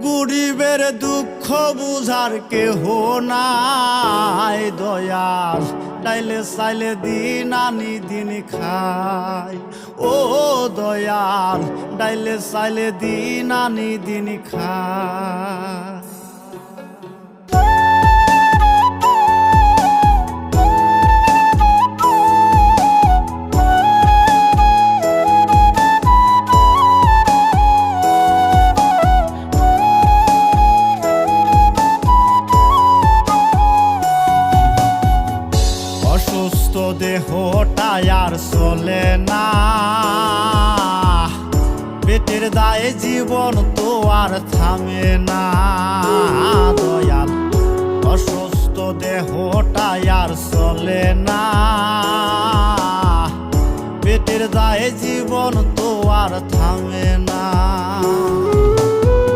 গরিবের দুঃখ বুঝার কেহ নাই দয়াল, ডাইলে চাইলে দিন আনি দিন খাই। ও দয়াল, ডাইলে চাইলে দিন আনি দিন খাই। অসুস্থ দেহটাই আর চলে না, পেটের দায়ে জীবন তো আর থামে না দয়াল। অসুস্থ দেহটাই আর চলে না, পেটের দায়ে জীবন তো আর থামে না।